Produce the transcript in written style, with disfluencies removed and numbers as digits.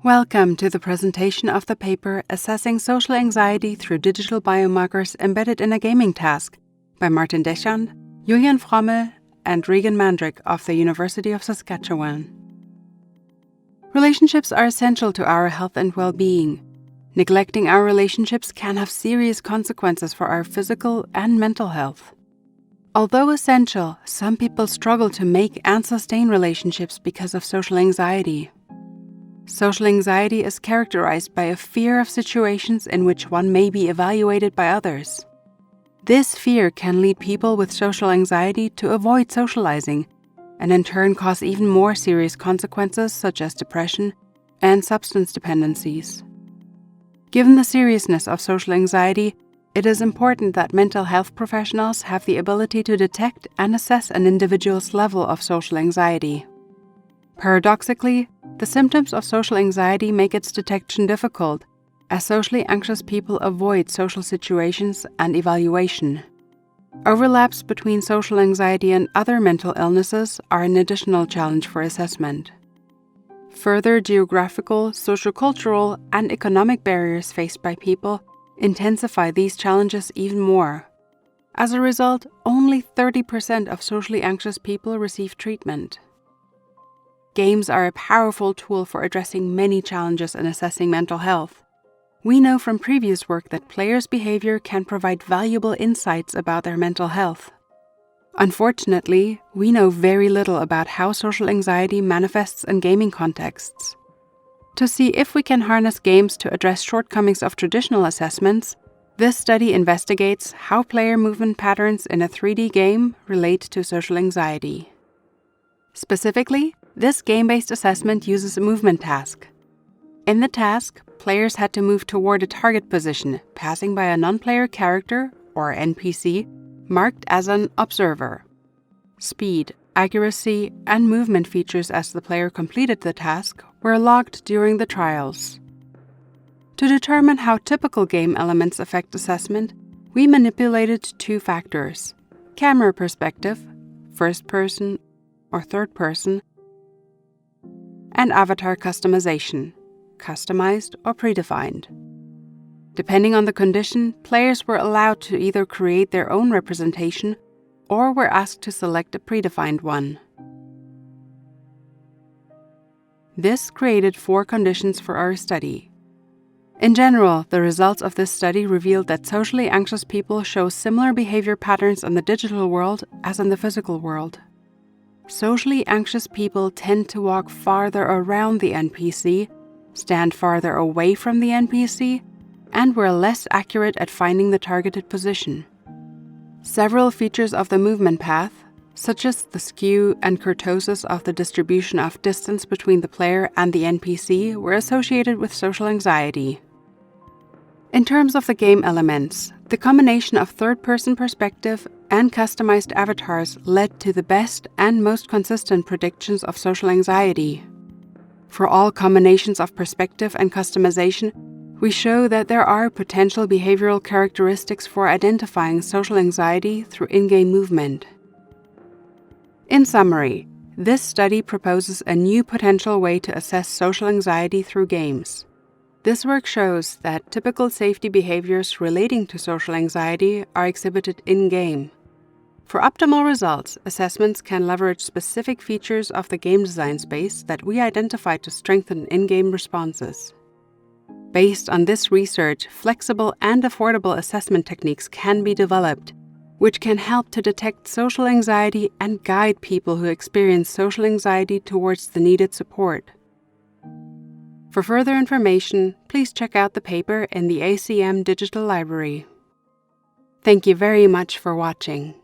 Welcome to the presentation of the paper Assessing Social Anxiety Through Digital Biomarkers Embedded in a Gaming Task by Martin Dechant, Julian Frommel, and Regan Mandryk of the University of Saskatchewan. Relationships are essential to our health and well-being. Neglecting our relationships can have serious consequences for our physical and mental health. Although essential, some people struggle to make and sustain relationships because of social anxiety. Social anxiety is characterized by a fear of situations in which one may be evaluated by others. This fear can lead people with social anxiety to avoid socializing, and in turn cause even more serious consequences such as depression and substance dependencies. Given the seriousness of social anxiety, it is important that mental health professionals have the ability to detect and assess an individual's level of social anxiety. Paradoxically, the symptoms of social anxiety make its detection difficult, as socially anxious people avoid social situations and evaluation. Overlaps between social anxiety and other mental illnesses are an additional challenge for assessment. Further geographical, sociocultural, and economic barriers faced by people intensify these challenges even more. As a result, only 30% of socially anxious people receive treatment. Games are a powerful tool for addressing many challenges in assessing mental health. We know from previous work that players' behavior can provide valuable insights about their mental health. Unfortunately, we know very little about how social anxiety manifests in gaming contexts. To see if we can harness games to address shortcomings of traditional assessments, this study investigates how player movement patterns in a 3D game relate to social anxiety. Specifically, this game-based assessment uses a movement task. In the task, players had to move toward a target position, passing by a non-player character, or NPC, marked as an observer. Speed, accuracy, and movement features as the player completed the task were logged during the trials. To determine how typical game elements affect assessment, we manipulated two factors: camera perspective, first person or third person, and avatar customization, customized or predefined. Depending on the condition, players were allowed to either create their own representation or were asked to select a predefined one. This created 4 conditions for our study. In general, the results of this study revealed that socially anxious people show similar behavior patterns in the digital world as in the physical world. Socially anxious people tend to walk farther around the NPC, stand farther away from the NPC, and were less accurate at finding the targeted position. Several features of the movement path, such as the skew and kurtosis of the distribution of distance between the player and the NPC, were associated with social anxiety. In terms of the game elements, the combination of third-person perspective and customized avatars led to the best and most consistent predictions of social anxiety. For all combinations of perspective and customization, we show that there are potential behavioral characteristics for identifying social anxiety through in-game movement. In summary, this study proposes a new potential way to assess social anxiety through games. This work shows that typical safety behaviors relating to social anxiety are exhibited in-game. For optimal results, assessments can leverage specific features of the game design space that we identified to strengthen in-game responses. Based on this research, flexible and affordable assessment techniques can be developed, which can help to detect social anxiety and guide people who experience social anxiety towards the needed support. For further information, please check out the paper in the ACM Digital Library. Thank you very much for watching.